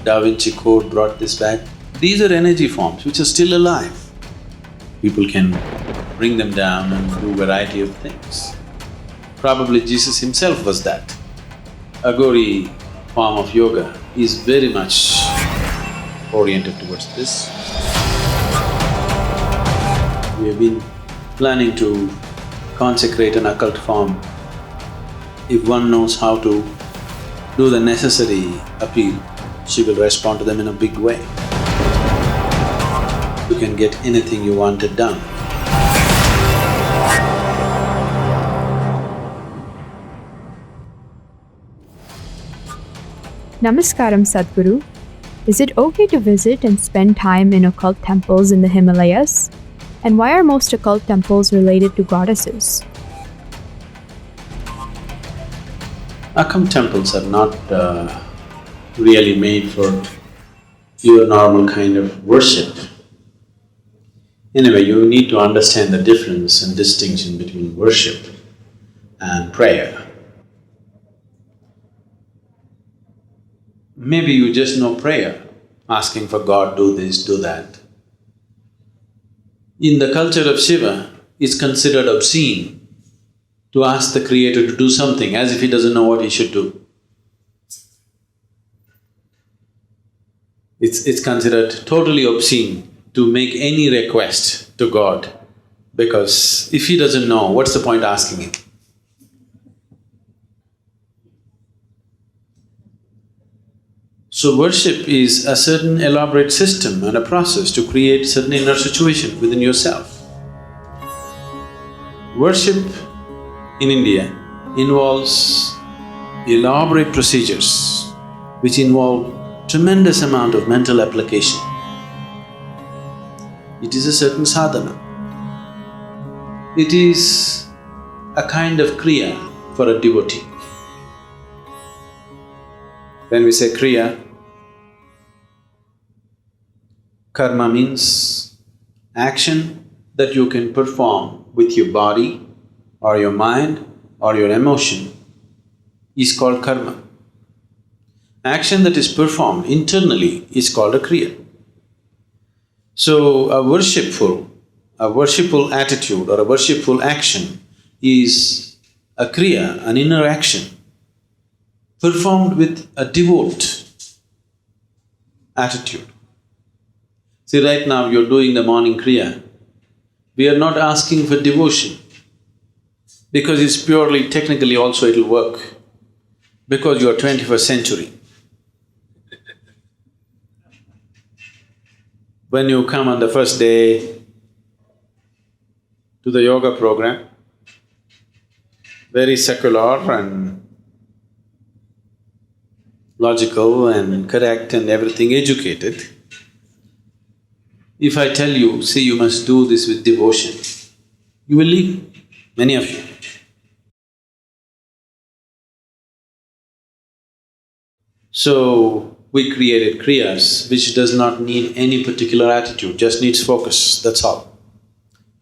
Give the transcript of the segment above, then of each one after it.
Da Vinci Code brought this back. These are energy forms which are still alive. People can bring them down and do a variety of things. Probably Jesus himself was that. Agori form of yoga is very much oriented towards this. We have been planning to consecrate an occult form. If one knows how to do the necessary appeal, she will respond to them in a big way. You can get anything you wanted done. Namaskaram, Sadhguru. Is it okay to visit and spend time in occult temples in the Himalayas? And why are most occult temples related to goddesses? Occult temples are not really made for your normal kind of worship. Anyway, you need to understand the difference and distinction between worship and prayer. Maybe you just know prayer, asking for God, do this, do that. In the culture of Shiva, it's considered obscene to ask the Creator to do something as if he doesn't know what he should do. It's considered totally obscene to make any request to God, because if he doesn't know, what's the point asking him? So worship is a certain elaborate system and a process to create certain inner situation within yourself. Worship in India involves elaborate procedures which involve tremendous amount of mental application. It is a certain sadhana. It is a kind of kriya for a devotee. When we say kriya, karma means action that you can perform with your body or your mind or your emotion is called karma. Action that is performed internally is called a kriya. So a worshipful attitude or a worshipful action is a kriya, an inner action performed with a devout attitude. See, right now you're doing the morning kriya. We are not asking for devotion because it's purely technically also it'll work because you are 21st century. When you come on the first day to the yoga program, very secular and logical and correct and everything, educated. If I tell you, see, you must do this with devotion, you will leave, many of you. So, we created kriyas which does not need any particular attitude, just needs focus, that's all.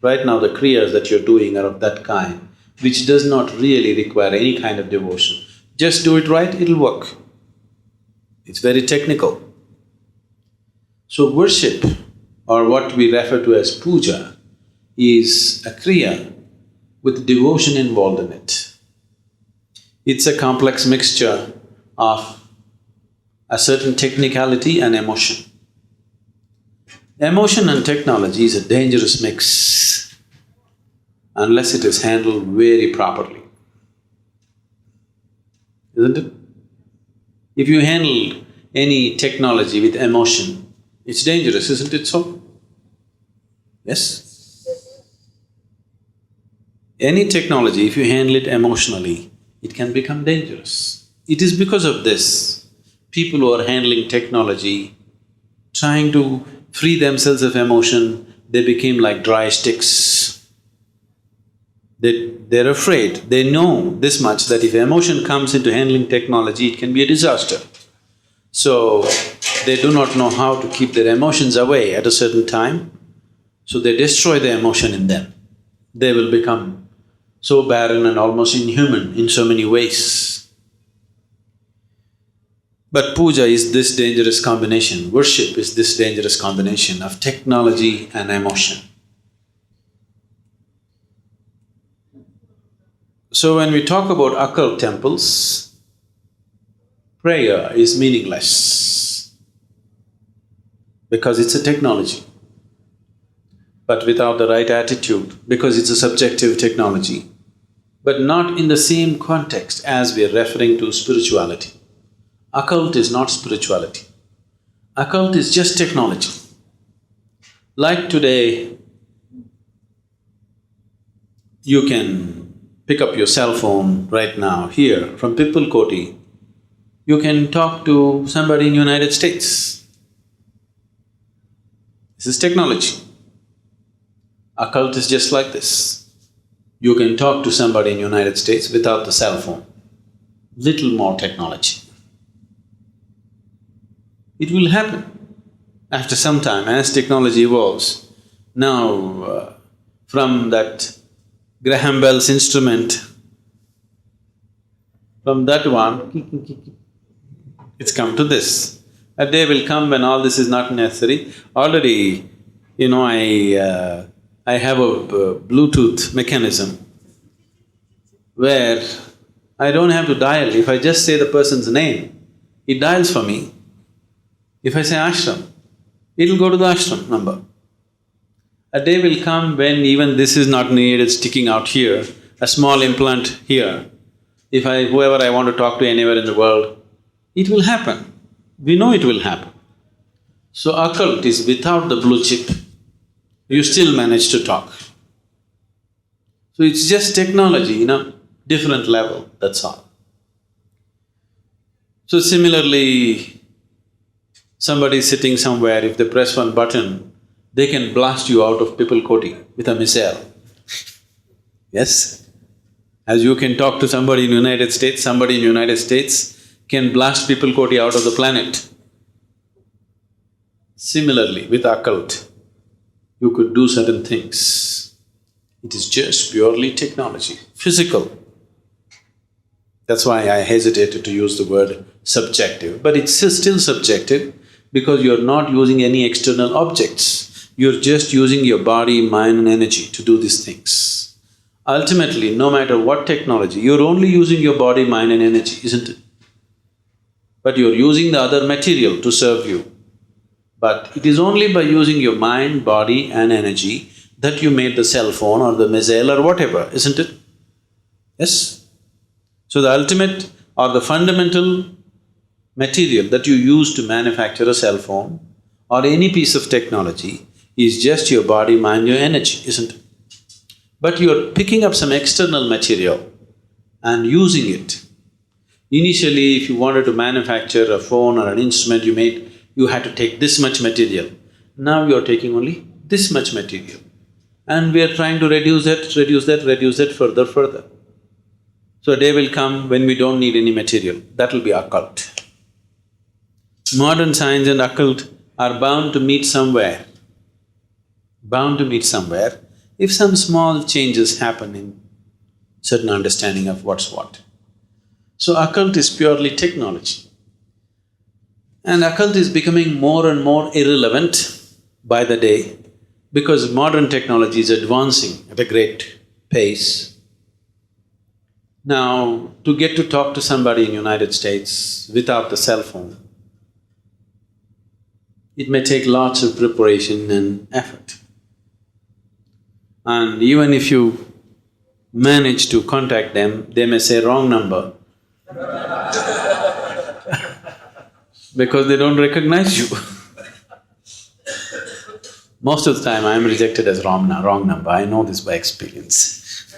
Right now the kriyas that you're doing are of that kind, which does not really require any kind of devotion. Just do it right, it'll work. It's very technical. So worship, or what we refer to as puja, is a kriya with devotion involved in it. It's a complex mixture of a certain technicality and emotion. Emotion and technology is a dangerous mix unless it is handled very properly, isn't it? If you handle any technology with emotion, it's dangerous, isn't it so? Yes? Any technology, if you handle it emotionally, it can become dangerous. It is because of this, people who are handling technology, trying to free themselves of emotion, they became like dry sticks. They're afraid, they know this much that if emotion comes into handling technology, it can be a disaster. So, they do not know how to keep their emotions away at a certain time, so they destroy the emotion in them. They will become so barren and almost inhuman in so many ways. But puja is this dangerous combination, worship is this dangerous combination of technology and emotion. So when we talk about occult temples, prayer is meaningless because it's a technology. But without the right attitude, because it's a subjective technology, but not in the same context as we are referring to spirituality. Occult is not spirituality. Occult is just technology. Like today, you can pick up your cell phone right now here from Pippalkoti, you can talk to somebody in United States. This is technology. Occult is just like this. You can talk to somebody in United States without the cell phone. Little more technology. It will happen after some time as technology evolves. Now, from that Graham Bell's instrument, from that one, it's come to this. A day will come when all this is not necessary. Already, I have a Bluetooth mechanism where I don't have to dial. If I just say the person's name, it dials for me. If I say ashram, it'll go to the ashram number. A day will come when even this is not needed, sticking out here, a small implant here. Whoever I want to talk to anywhere in the world, it will happen. We know it will happen. So occult is without the blue chip, you still manage to talk. So it's just technology, different level, that's all. So similarly, somebody sitting somewhere, if they press one button, they can blast you out of Pippalkoti with a missile. Yes? As you can talk to somebody in United States, somebody in United States can blast Pippalkoti out of the planet. Similarly, with occult, you could do certain things. It is just purely technology, physical. That's why I hesitated to use the word subjective, but it's still subjective because you're not using any external objects. You're just using your body, mind and energy to do these things. Ultimately, no matter what technology, you're only using your body, mind and energy, isn't it? But you're using the other material to serve you. But it is only by using your mind, body and energy that you made the cell phone or the missile or whatever, isn't it? Yes? So the ultimate or the fundamental material that you use to manufacture a cell phone or any piece of technology is just your body, mind, your energy, isn't it? But you're picking up some external material and using it. Initially, if you wanted to manufacture a phone or an instrument you had to take this much material. Now you're taking only this much material. And we are trying to reduce that further. So a day will come when we don't need any material, that will be occult. Modern science and occult are bound to meet somewhere. If some small changes happen in certain understanding of what's what. So occult is purely technology. And occult is becoming more and more irrelevant by the day because modern technology is advancing at a great pace. Now, to get to talk to somebody in United States without the cell phone, it may take lots of preparation and effort. And even if you manage to contact them, they may say wrong number because they don't recognize you. Most of the time I am rejected as wrong number, I know this by experience.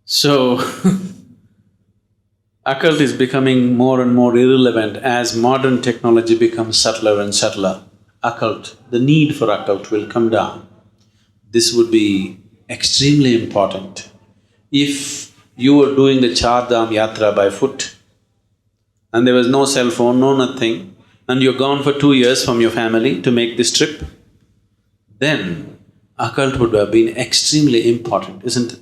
So, occult is becoming more and more irrelevant as modern technology becomes subtler and subtler. The need for occult will come down. This would be extremely important. If you were doing the Char Dham Yatra by foot and there was no cell phone, no nothing, and you're gone for 2 years from your family to make this trip, then occult would have been extremely important, isn't it?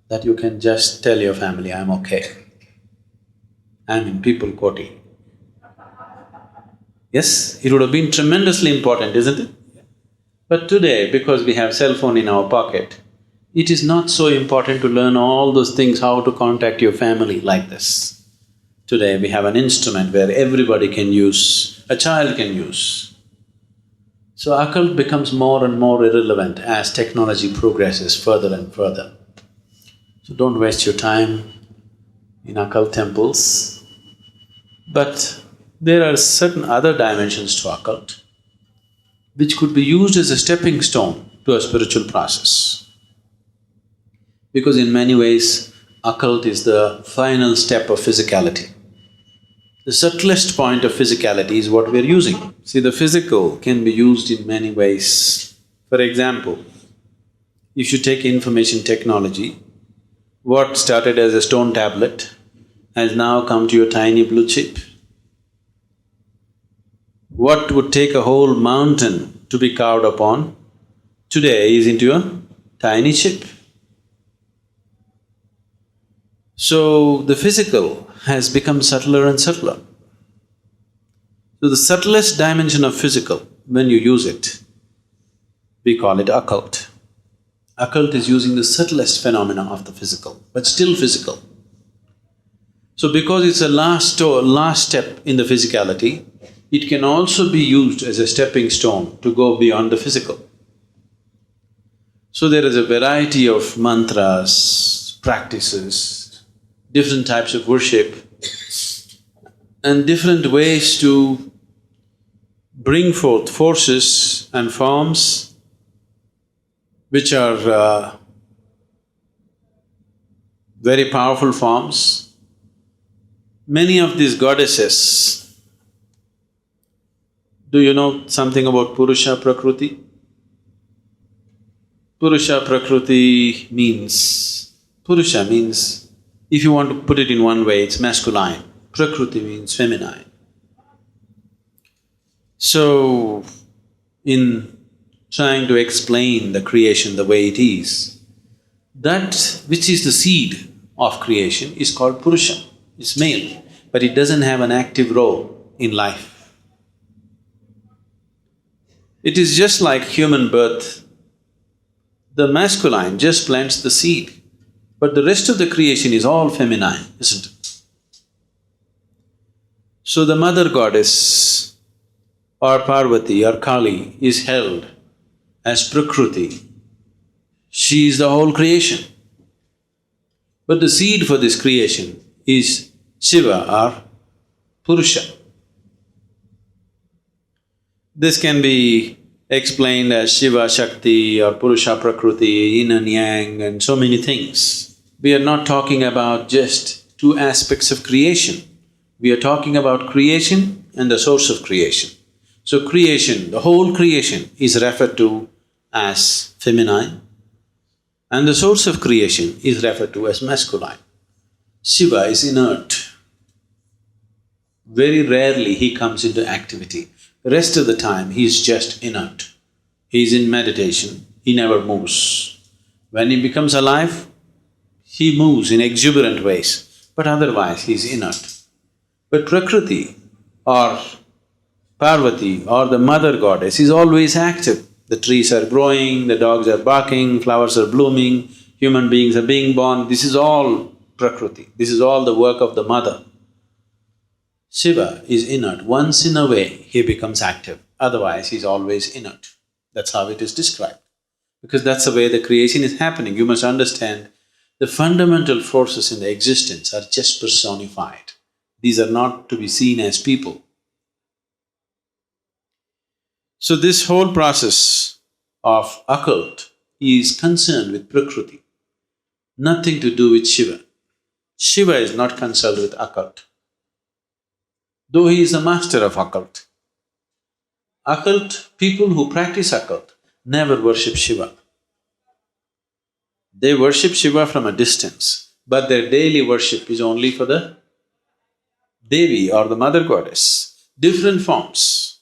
That you can just tell your family, I'm okay. I'm in people quoting. Yes, it would have been tremendously important, isn't it? But today, because we have cell phone in our pocket, it is not so important to learn all those things, how to contact your family like this. Today we have an instrument where everybody can use, a child can use. So occult becomes more and more irrelevant as technology progresses further and further. So don't waste your time in occult temples. But there are certain other dimensions to occult which could be used as a stepping stone to a spiritual process. Because in many ways, occult is the final step of physicality. The subtlest point of physicality is what we're using. See, the physical can be used in many ways. For example, if you take information technology, what started as a stone tablet has now come to your tiny blue chip. What would take a whole mountain to be carved upon, today is into a tiny chip. So, the physical has become subtler and subtler. So, the subtlest dimension of physical, when you use it, we call it occult. Occult is using the subtlest phenomena of the physical, but still physical. So, because it's a last step in the physicality, it can also be used as a stepping stone to go beyond the physical. So there is a variety of mantras, practices, different types of worship and different ways to bring forth forces and forms which are very powerful forms. Many of these goddesses, do you know something about Purusha, Prakriti? Purusha, Prakriti means… Purusha means, if you want to put it in one way, it's masculine. Prakriti means feminine. So, in trying to explain the creation the way it is, that which is the seed of creation is called Purusha. It's male, but it doesn't have an active role in life. It is just like human birth. The masculine just plants the seed, but the rest of the creation is all feminine, isn't it? So the mother goddess or Parvati or Kali is held as Prakriti. She is the whole creation. But the seed for this creation is Shiva or Purusha. This can be explained as Shiva Shakti or Purusha Prakriti, yin and yang and so many things. We are not talking about just two aspects of creation. We are talking about creation and the source of creation. So creation, the whole creation is referred to as feminine and the source of creation is referred to as masculine. Shiva is inert. Very rarely he comes into activity. The rest of the time he is just inert. He is in meditation, he never moves. When he becomes alive, he moves in exuberant ways, but otherwise he is inert. But Prakriti or Parvati or the mother goddess is always active. The trees are growing, the dogs are barking, flowers are blooming, human beings are being born, this is all Prakriti, this is all the work of the mother. Shiva is inert. Once in a way he becomes active, otherwise he's always inert. That's how it is described. Because that's the way the creation is happening. You must understand, the fundamental forces in the existence are just personified. These are not to be seen as people. So this whole process of occult is concerned with Prakriti, nothing to do with Shiva. Shiva is not concerned with occult, though he is the master of occult. Occult, people who practice occult never worship Shiva. They worship Shiva from a distance, but their daily worship is only for the Devi or the mother goddess, different forms.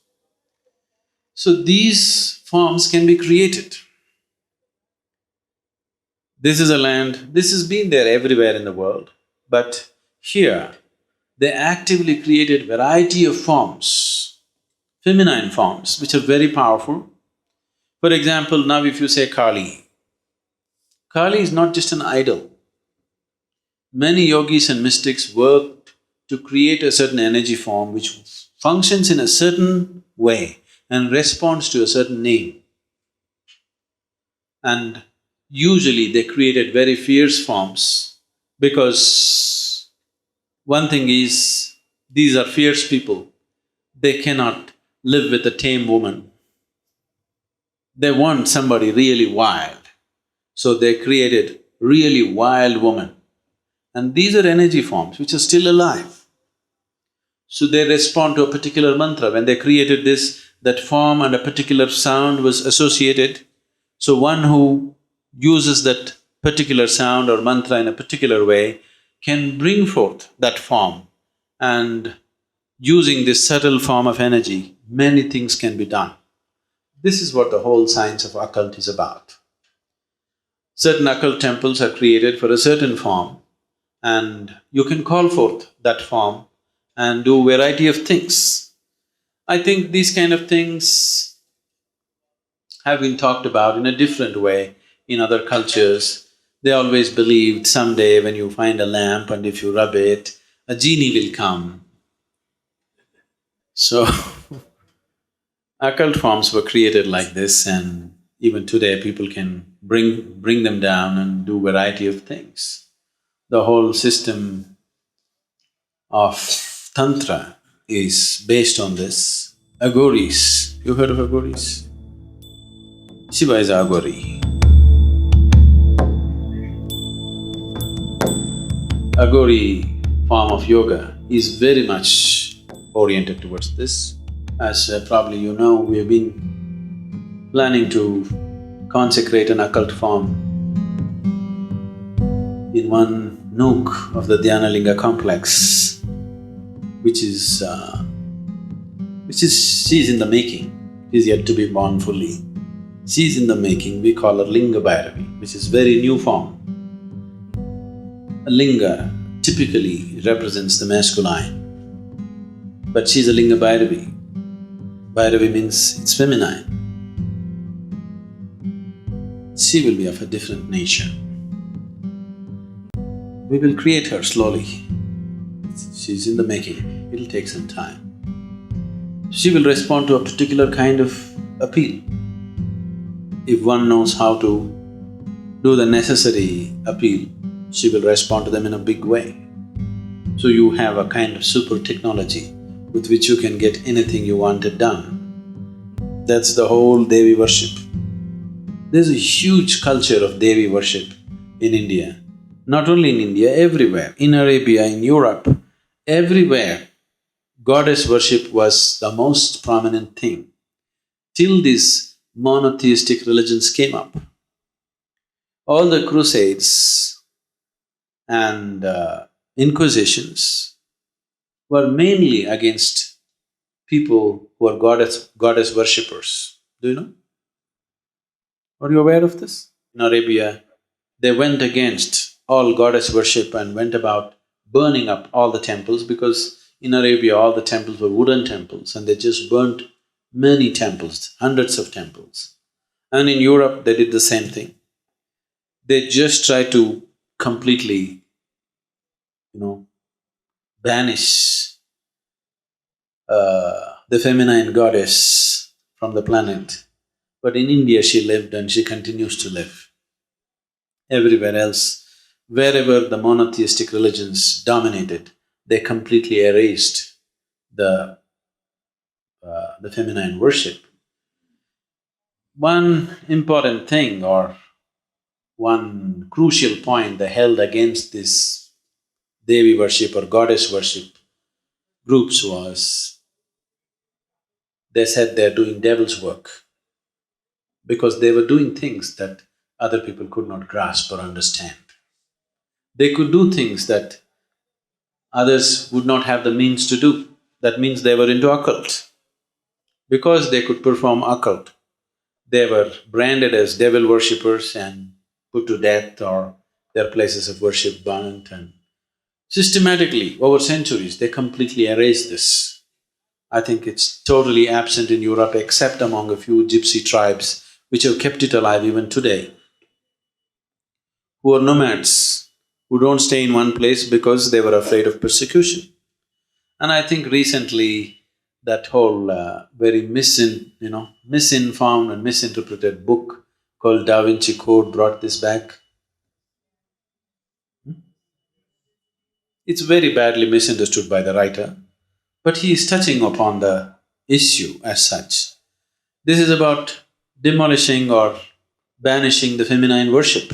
So these forms can be created. This is a land, this has been there everywhere in the world, but here they actively created variety of forms, feminine forms, which are very powerful. For example, now if you say Kali, Kali is not just an idol. Many yogis and mystics worked to create a certain energy form which functions in a certain way and responds to a certain name. And usually they created very fierce forms because one thing is, these are fierce people, they cannot live with a tame woman. They want somebody really wild, so they created really wild woman. And these are energy forms which are still alive. So they respond to a particular mantra. When they created this, that form and a particular sound was associated. So one who uses that particular sound or mantra in a particular way can bring forth that form, and using this subtle form of energy, many things can be done. This is what the whole science of occult is about. Certain occult temples are created for a certain form, and you can call forth that form and do variety of things. I think these kind of things have been talked about in a different way in other cultures. They always believed someday when you find a lamp and if you rub it, a genie will come. So occult forms were created like this, and even today people can bring them down and do variety of things. The whole system of Tantra is based on this. Aghoris, you heard of Aghoris? Shiva is Aghori. Aghori form of yoga is very much oriented towards this. As probably you know, we have been planning to consecrate an occult form in one nook of the Dhyanalinga complex, which is… she's in the making, she's yet to be born fully. She's in the making, we call her Linga Bhairavi, which is very new form. A linga typically represents the masculine, but she's a Linga Bhairavi. Bhairavi means it's feminine. She will be of a different nature. We will create her slowly. She's in the making, it'll take some time. She will respond to a particular kind of appeal. If one knows how to do the necessary appeal, she will respond to them in a big way. So you have a kind of super technology with which you can get anything you wanted done. That's the whole Devi worship. There's a huge culture of Devi worship in India. Not only in India, everywhere. In Arabia, in Europe, everywhere, goddess worship was the most prominent thing, till these monotheistic religions came up. All the crusades and inquisitions were mainly against people who are goddess worshippers. Do you know? Are you aware of this? In Arabia, they went against all goddess worship and went about burning up all the temples, because in Arabia all the temples were wooden temples and they just burnt many temples, hundreds of temples. And in Europe they did the same thing. They just tried to completely, banish the feminine goddess from the planet. But in India she lived and she continues to live. Everywhere else, wherever the monotheistic religions dominated, they completely erased the feminine worship. One important thing or one crucial point they held against this Devi worship or goddess worship groups was, they said they're doing devil's work, because they were doing things that other people could not grasp or understand. They could do things that others would not have the means to do. That means they were into occult. Because they could perform occult, they were branded as devil worshippers and put to death, or their places of worship burnt. And Systematically, over centuries, they completely erased this. I think it's totally absent in Europe except among a few gypsy tribes which have kept it alive even today, who are nomads, who don't stay in one place because they were afraid of persecution. And I think recently that whole very misinformed and misinterpreted book called Da Vinci Code brought this back. It's very badly misunderstood by the writer, but he is touching upon the issue as such. This is about demolishing or banishing the feminine worship.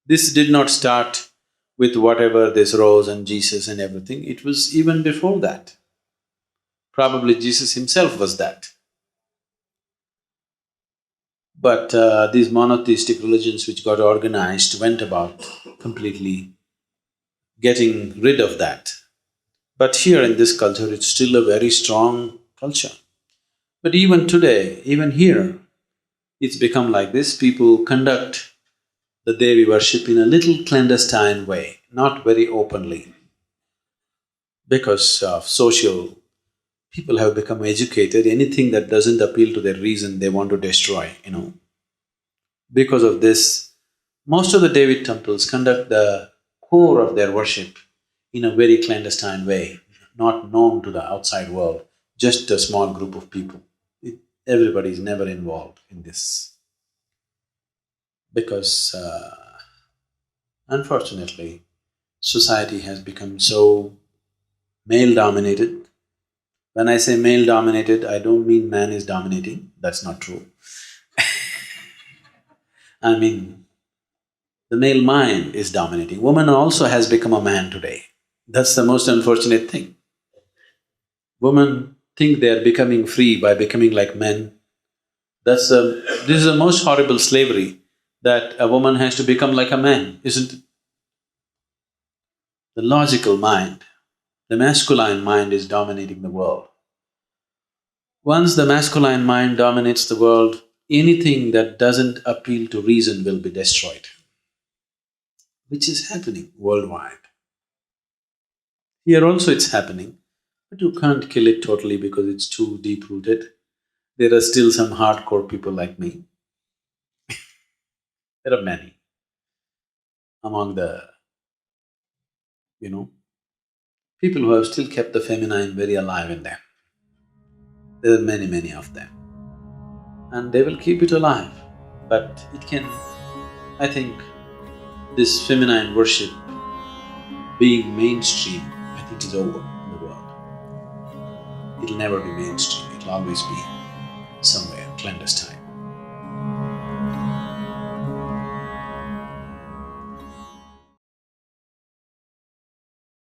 This did not start with whatever this rose and Jesus and everything, it was even before that. Probably Jesus himself was that. But these monotheistic religions which got organized went about completely getting rid of that. But here in this culture, it's still a very strong culture. But even today, even here, it's become like this. People conduct the Devi worship in a little clandestine way, not very openly. Because of social… people have become educated, anything that doesn't appeal to their reason, they want to destroy. Because of this, most of the Devi temples conduct the core of their worship in a very clandestine way, not known to the outside world, just a small group of people. Everybody is never involved in this. Because unfortunately, society has become so male-dominated. When I say male-dominated, I don't mean man is dominating, that's not true. I mean, the male mind is dominating. Woman also has become a man today. That's the most unfortunate thing. Women think they are becoming free by becoming like men. This is the most horrible slavery, that a woman has to become like a man, isn't it? The logical mind, the masculine mind is dominating the world. Once the masculine mind dominates the world, anything that doesn't appeal to reason will be destroyed, which is happening worldwide. Here also it's happening, but you can't kill it totally because it's too deep-rooted. There are still some hardcore people like me. There are many among the, people who have still kept the feminine very alive in them. There are many of them. And they will keep it alive, but it can… I think this feminine worship being mainstream, I think is over in the world. It'll never be mainstream, it'll always be somewhere clandestine.